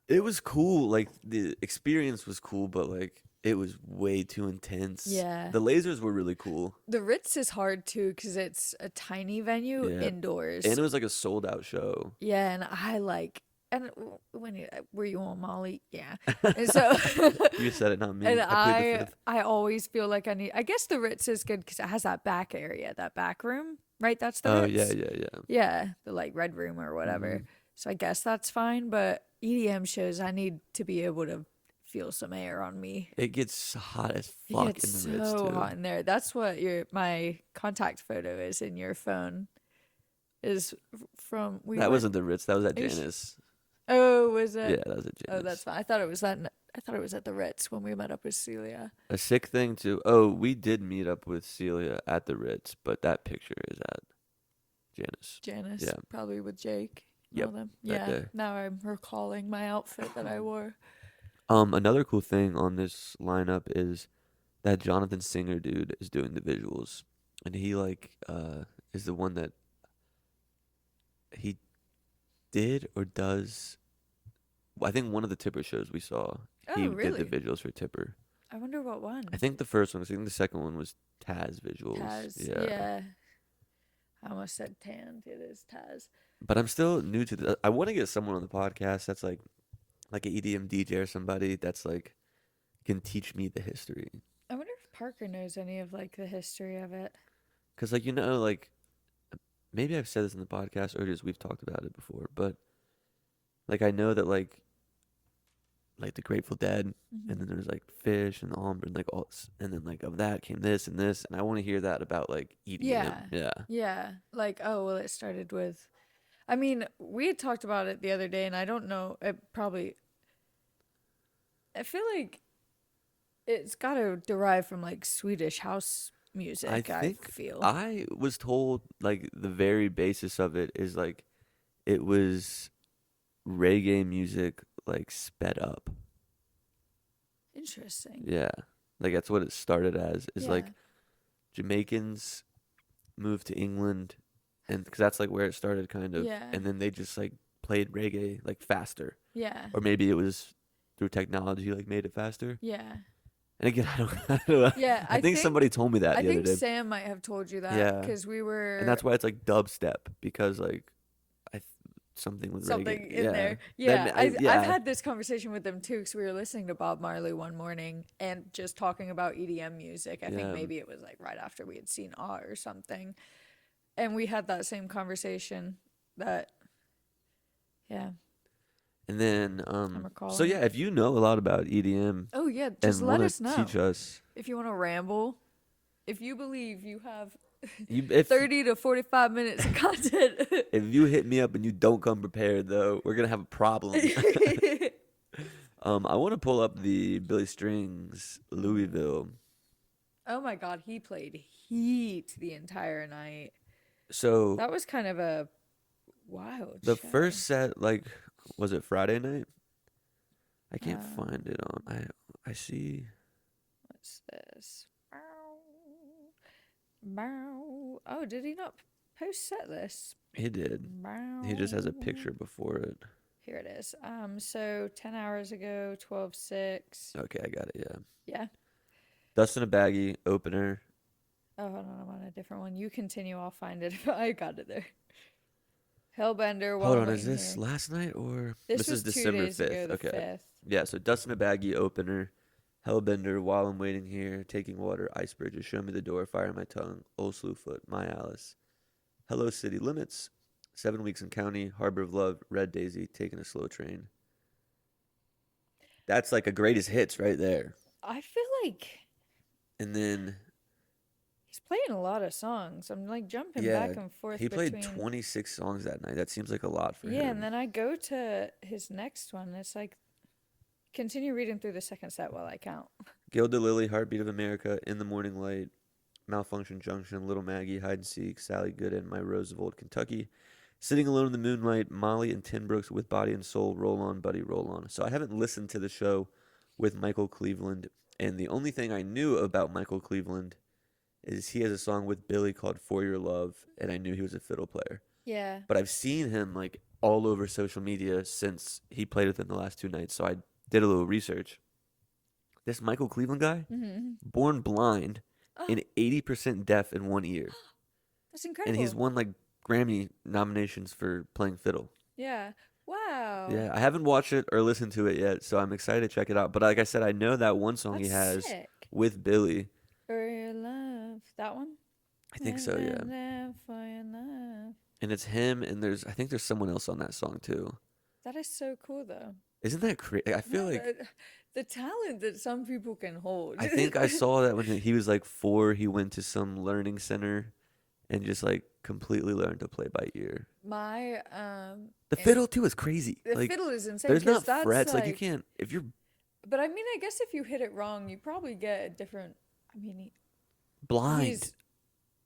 it was cool. Like the experience was cool, but like it was way too intense. Yeah. The lasers were really cool. The Ritz is hard too because it's a tiny venue indoors. And it was like a sold out show. Yeah, and I like. And were you on Molly? Yeah. And so You said it, not me. and I plead the fifth. I always feel like I guess the Ritz is good because it has that back area, that back room, right? That's the Oh Ritz. yeah. Yeah, the like red room or whatever. Mm-hmm. So I guess that's fine. But EDM shows, I need to be able to feel some air on me. It gets hot as It fuck gets in the Ritz so too. hot in there. That's what my contact photo is in your phone. is from we That went. wasn't the Ritz. That was at Are you sh- Janice. Oh, was Yeah, it? that was at Oh, Janice. that's fine. I thought it was that. I thought it was at the Ritz when we met up with Celia. A sick thing too. Oh, we did meet up with Celia at the Ritz, but that picture is at Janice. Janice, Yeah. probably with Jake. And Yep, all them. that Yeah. day. Now I'm recalling my outfit that I wore. Another cool thing on this lineup is that Jonathan Singer dude is doing the visuals, and he is the one that he did or does. I think one of the Tipper shows we saw, he Oh, really? did the visuals for Tipper. I wonder what one. I think the first one. I think the second one was Taz visuals. Taz. Yeah. Yeah. I almost said tanned. It is Taz. But I'm still new to the. I want to get someone on the podcast that's like an EDM DJ or somebody that's like can teach me the history. I wonder if Parker knows any of like the history of it. Cause maybe I've said this in the podcast or just we've talked about it before, but like I know that like the Grateful Dead, and then there's like Fish and the Ombre and like all, and then like of that came this and this, and I want to hear that about like EDM. Yeah. Yeah. Yeah. Like, oh, well, it started with. I mean, we had talked about it the other day, and I don't know. I feel like it's got to derive from like Swedish house music. I feel. I was told like the very basis of it is like it was reggae music like sped up. Interesting. Yeah. Like that's what it started as is like Yeah. Jamaicans moved to England and cuz that's like where it started kind of, Yeah. and then they just like played reggae like faster, Yeah. or maybe it was through technology like made it faster. Yeah. And again, I don't know. Yeah. I think somebody told me that I the other think day. Sam might have told you that. Yeah. Because we were. And that's why it's like dubstep, because like something with something reggae. in Yeah. there. Then Yeah, I've had this conversation with them too because we were listening to Bob Marley one morning and just talking about EDM music. I think Yeah. maybe it was like right after we had seen Awe or something, and we had that same conversation. That, yeah. And then so recalling. yeah, if you know a lot about EDM Oh yeah, just and let want us to know teach us, if you want to ramble. If you believe you have if 30 to 45 minutes of content. if you hit me up and you don't come prepared, though, we're gonna have a problem. I want to pull up the Billy Strings Louisville. Oh my God, he played heat the entire night. So That was kind of a wild the show. first set, like, was it Friday night? I can't Uh, find it on. I see. What's this? Bow. Oh, did he not post set list? He did. He just has a picture before it. Here it is. So 10 hours ago, 12/6. Okay, I got it. Yeah. Yeah. Dust in a Baggie opener. Oh, hold on, I'm on a different one. You continue, I'll find it. I got it there. Hellbender. Hold While on, is Waiting this Here. last night or This is was 2 December days ago, 5th? the Okay. 5th. Yeah, so Dust in a Baggie opener, Hellbender, While I'm Waiting Here, Taking Water, Ice Bridges, Show Me the Door, Fire My Tongue, Old Slewfoot, My Alice, Hello City Limits, 7 Weeks in County, Harbor of Love, Red Daisy, Taking a Slow Train. That's like a greatest hits right there. I feel like And then he's playing a lot of songs. I'm like jumping yeah, back and forth he played between 26 songs that night. That seems like a lot for him. Yeah, and then I go to his next one. It's like, continue reading through the second set while I count. Gilda Lily, Heartbeat of America, In the Morning Light, Malfunction Junction, Little Maggie, Hide and Seek, Sally Gooden, My Rose of Old Kentucky, Sitting Alone in the Moonlight, Molly and Tin Brooks, With Body and Soul, Roll On, Buddy, Roll On. So I haven't listened to the show with Michael Cleveland, and the only thing I knew about Michael Cleveland is he has a song with Billy called For Your Love, and I knew he was a fiddle player. Yeah. But I've seen him like all over social media since he played with them the last 2 nights, so I did a little research. This Michael Cleveland guy, born blind and 80% deaf in one ear. That's incredible. And he's won like Grammy nominations for playing fiddle. Yeah. Wow. Yeah, I haven't watched it or listened to it yet, so I'm excited to check it out. But like I said, I know that one song he That's has sick. with Billy. For your love. That one? I think so, yeah. For your love. And it's him, and I think there's someone else on that song too. That is so cool, though. Isn't that crazy? I feel No, like the talent that some people can hold. I think I saw that when he was like 4, he went to some learning center, and just like completely learn to play by ear. My The fiddle too is crazy. the Like fiddle is insane. there's 'cause not that's frets. Like you can't if you're But I mean, I guess if you hit it wrong, you probably get a different. I mean, blind. he's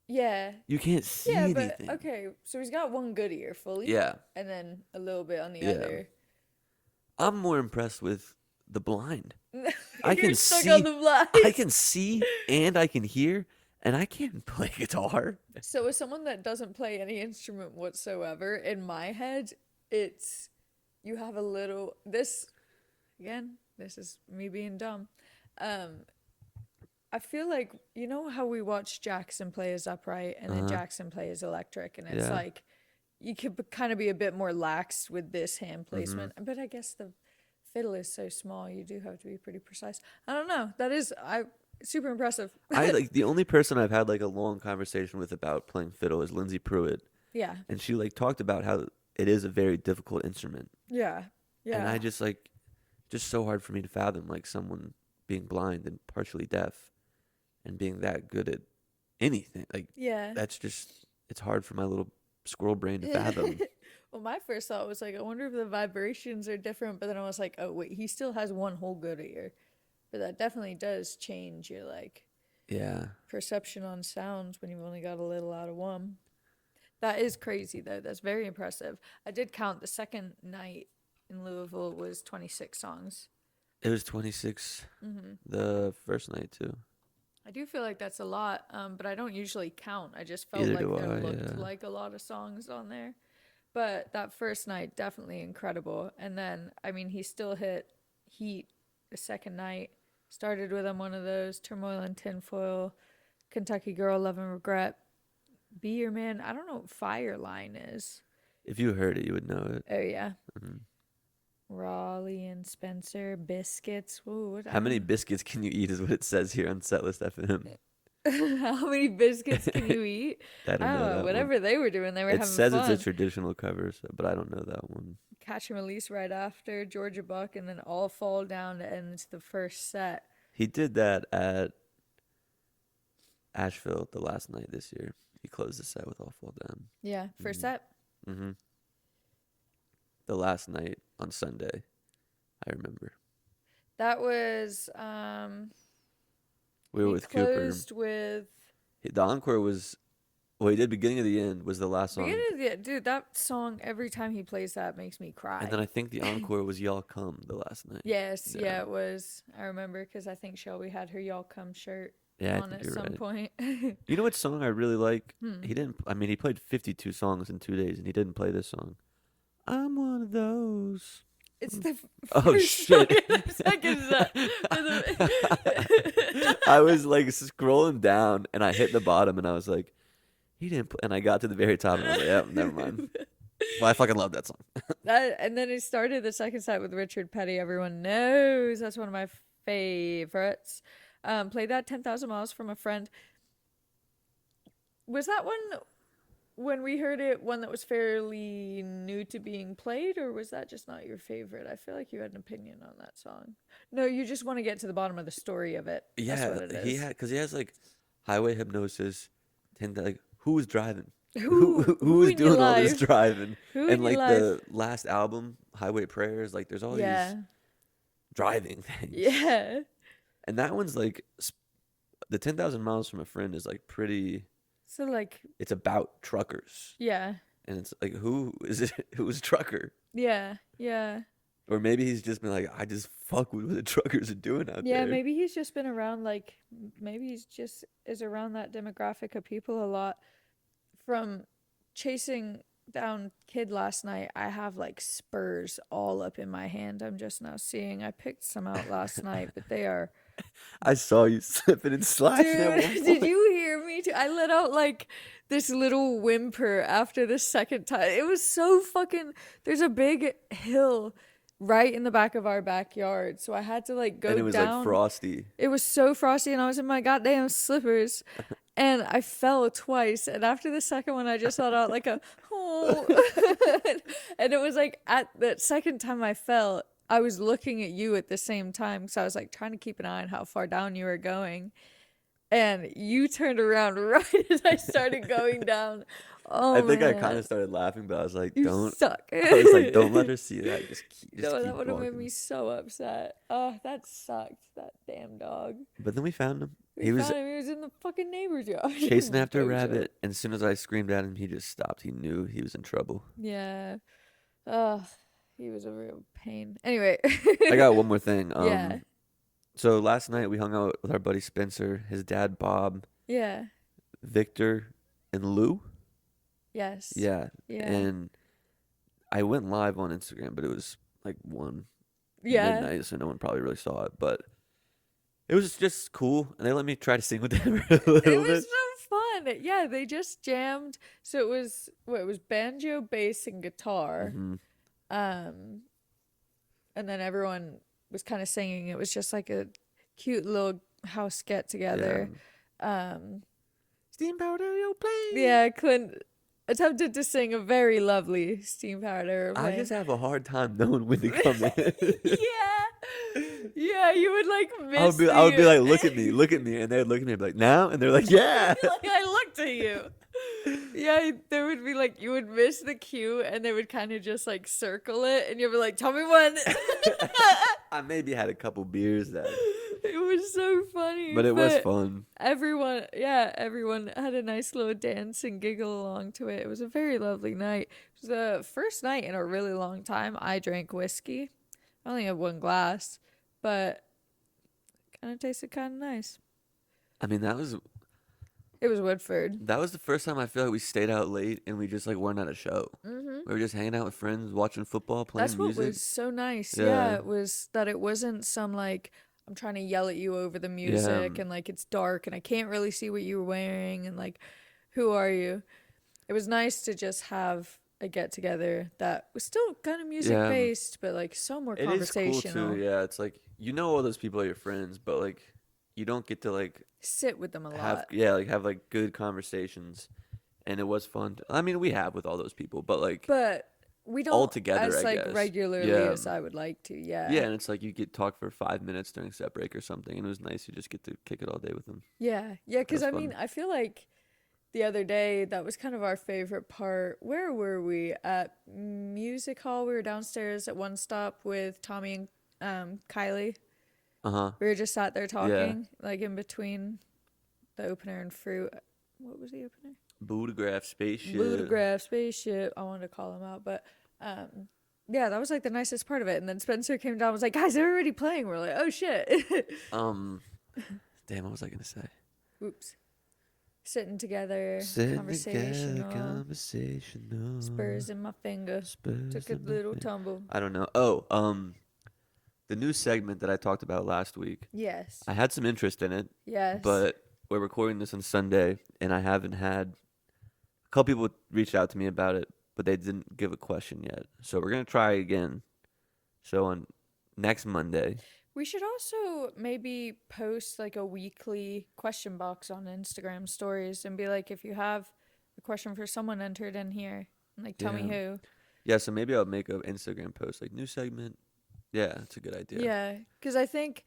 yeah, You can't see yeah, anything. but okay. So he's got one good ear fully. Yeah. And then a little bit on the Yeah. other. I'm more impressed with the blind. I You're can stuck see. on the blind. I can see and I can hear, and I can't play guitar. So as someone that doesn't play any instrument whatsoever, in my head, it's you have a little this again, this is me being dumb. I feel like you know how we watch Jackson play his upright and then Jackson play his electric, and it's Yeah. like you could kind of be a bit more lax with this hand placement. But I guess the fiddle is so small, you do have to be pretty precise. I don't know. That is super impressive. I like the only person I've had like a long conversation with about playing fiddle is Lindsay Pruitt, Yeah. and she like talked about how it is a very difficult instrument, Yeah. Yeah. and I just like just so hard for me to fathom like someone being blind and partially deaf and being that good at anything. Like yeah. that's just it's hard for my little squirrel brain to fathom. Well, my first thought was like, I wonder if the vibrations are different, but then I was like, oh wait, he still has one whole good ear. But that definitely does change your like Yeah. perception on sounds when you've only got a little out of one. That is crazy though. That's very impressive. I did count the second night in Louisville was 26 songs. It was 26 the first night too. I do feel like that's a lot, but I don't usually count. I just felt Either like do there I, looked yeah. like a lot of songs on there. But that first night, definitely incredible. And then, I mean, he still hit Heat the second night. Started with him one of those, Turmoil and Tinfoil, Kentucky Girl, Love and Regret, Be Your Man. I don't know what Fireline is. If you heard it, you would know it. Oh, yeah. Raleigh and Spencer, Biscuits. Ooh, what, How many biscuits can you eat is what it says here on Setlist FM. How many biscuits can you eat? I don't know that whatever one. they were doing, they were It having says fun. it's a traditional cover, but I don't know that one. Catch and Release right after, Georgia Buck, and then All Fall Down to end the first set. He did that at Asheville the last night this year. He closed the set with All Fall Down. Yeah, first set. Mm-hmm. The last night on Sunday, I remember. That was We were he with Cooper. closed with The encore was, well, he did beginning of the end was the last song. dude, that song every time he plays that makes me cry. And then I think the encore was Y'all Come the last night. Yes, Yeah. yeah, it was. I remember because I think Shelby had her Y'all Come shirt Yeah, I on think at you're some right. point. You know what song I really like? Hmm. He didn't. I mean, he played 52 songs in 2 days, and he didn't play this song. I'm one of those. It's the Oh, first shit. song and the second set. I was like scrolling down, and I hit the bottom, and I was like, he didn't. And I got to the very top, and I was like, yeah, never mind. Well, I fucking love that song. And then it started the second set with Richard Petty. Everyone knows that's one of my favorites. Played that 10,000 Miles from a Friend. Was that one, when we heard it, one that was fairly new to being played, or was that just not your favorite? I feel like you had an opinion on that song. No, you just want to get to the bottom of the story of it. That's Yeah, what it is. he had because he has like Highway Hypnosis, like who was driving, Who was in your doing all this life? driving, Who and in like your the last album, Highway Prayers, like there's all Yeah. these driving things. Yeah. And that one's like the 10,000 Miles from a Friend is like pretty. So like, It's about truckers, yeah. and it's like who is it? Who's a trucker? Yeah. Yeah. Or maybe he's just been like, I just fuck with what the truckers are doing out Yeah, there. maybe he's just been around maybe he's just is around that demographic of people a lot. From chasing down Kid last night, I have like spurs all up in my hand. I'm just now seeing. I picked some out last night, but they are. I saw you slipping and sliding. at one Dude, did point. you hear me too? I let out like this little whimper after the second time. It was so fucking. There's a big hill right in the back of our backyard, so I had to like go And it was down. like frosty. It was so frosty, and I was in my goddamn slippers, and I fell twice. And after the second one, I just let out like a oh, and it was like at the second time I fell, I was looking at you at the same time, because I was like trying to keep an eye on how far down you were going. and you turned around right as I started going down. Oh I think I man, kind of started laughing, but I was like, you don't. suck. I was like, don't let her see that. Just No, that keep would have made walking. me so upset. Oh, that sucked. That damn dog. But then we found him. We He was found him. He was in the fucking neighbor's yard. chasing after a Bojo. rabbit, and as soon as I screamed at him, he just stopped. He knew he was in trouble. Yeah. Ugh. He was a real pain. Anyway. I got one more thing. Yeah. So last night we hung out with our buddy Spencer, his dad Bob, Yeah. Victor, and Lowe. Yes. Yeah. Yeah. And I went live on Instagram, but it was like 1 Yeah. midnight, so no one probably really saw it. But it was just cool, and they let me try to sing with them for a It little was bit. so fun. Yeah, they just jammed. So it was it was banjo, bass, and guitar. Mhm. And then everyone was kind of singing. It was just like a cute little house get together. Steam powder, you play. Yeah, Clint attempted to sing a very lovely steam powered I airplane. just have a hard time knowing when to come in. Yeah. Yeah, you would like miss I would be like, look at me, and they'd look at me and be like, now, and they're like, yeah. Like, I looked at you. Yeah, there would be like you would miss the cue, and they would kind of just like circle it, and you'd be like, "Tell me when." I maybe had a couple beers that, It was so funny, but it was fun. Everyone had a nice little dance and giggle along to it. It was a very lovely night. It was the first night in a really long time I drank whiskey. I only had 1 glass, but kind of tasted kind of nice. I mean, It was Woodford. that was the first time I feel like we stayed out late and we just like weren't at a show. Mm-hmm. We were just hanging out with friends, watching football, playing That's what music. was so nice. Yeah. Yeah, it was that it wasn't some like I'm trying to yell at you over the music and like it's dark and I can't really see what you were wearing and like who are you? It was nice to just have a get together that was still kind of music based, but like so more It is conversational. cool too. Yeah, it's like you know all those people are your friends, but like you don't get to like Sit with them a have lot. have like good conversations, and it was fun. I mean, we have with all those people, but like But we don't all together, as I like guess. regularly Yeah. as I would like to. Yeah. yeah, and it's like you get talk for 5 minutes during set break or something, and it was nice. You just get to kick it all day with them. Yeah. Yeah, cuz That's I mean, fun. I feel like the other day that was kind of our favorite part. Where were we? At Music Hall. We were downstairs at One Stop with Tommy and Kylie. Uh-huh. We were just sat there talking, like in between the opener and fruit. What was the opener? Budograph spaceship. Ludograph, spaceship. I wanted to call him out, but yeah, that was like the nicest part of it. And then Spencer came down and was like, guys, they're already playing. We're like, oh shit. Damn, what was I gonna say? Oops. Sitting together, Sitting conversational, together, conversational. spurs in my finger. Spurs Took a in my little finger. tumble. I don't know. Oh, the new segment that I talked about last week. Yes. I had some interest in it, Yes. but we're recording this on Sunday, and I haven't had a couple people reached out to me about it, but they didn't give a question yet. So we're gonna try again. So on next Monday. We should also maybe post like a weekly question box on Instagram stories and be like, if you have a question for someone, enter it in here. And like, tell me who. Yeah, so maybe I'll make an Instagram post like new segment. Yeah, that's a good idea. Yeah, because I think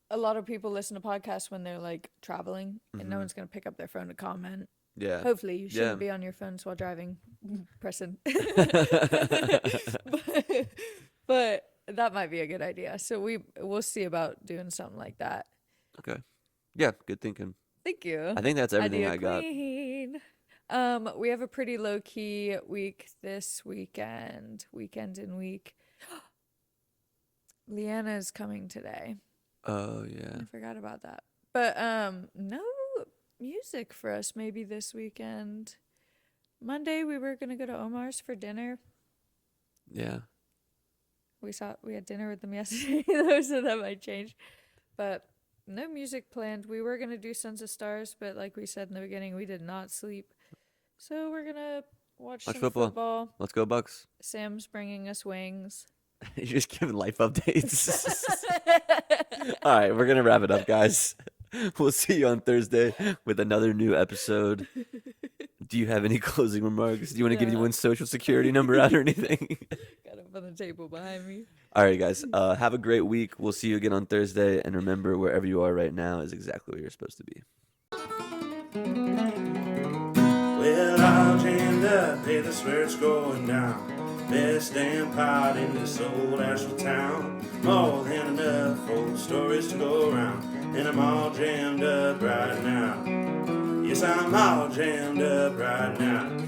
a lot of people listen to podcasts when they're like traveling, and no one's gonna pick up their phone to comment. Yeah. Hopefully, you shouldn't Yeah. be on your phones while driving, pressing. but that might be a good idea. So we'll see about doing something like that. Okay. Yeah, good thinking. Thank you. I think that's everything Idea I got. queen. We have a pretty low key week this weekend and week. Leanna is coming today. Oh yeah. I forgot about that. But no music for us maybe this weekend. Monday we were gonna go to Omar's for dinner. Yeah. We had dinner with them yesterday, though, so that might change. But no music planned. We were gonna do Sons of Stars, but like we said in the beginning, we did not sleep. So we're gonna watch some football. Let's go Bucks. Sam's bringing us wings. You're just giving life updates. All right, we're gonna wrap it up, guys. We'll see you on Thursday with another new episode. Do you have any closing remarks? Do you want to give anyone's social security number out or anything? Gotta on the table behind me. All right, guys. Have a great week. We'll see you again on Thursday. And remember, wherever you are right now is exactly where you're supposed to be. Well, all jammed up, hey, that's where it's going down. Best damn pot in this old Asheville town. More than enough old stories to go around. And I'm all jammed up right now. Yes, I'm all jammed up right now.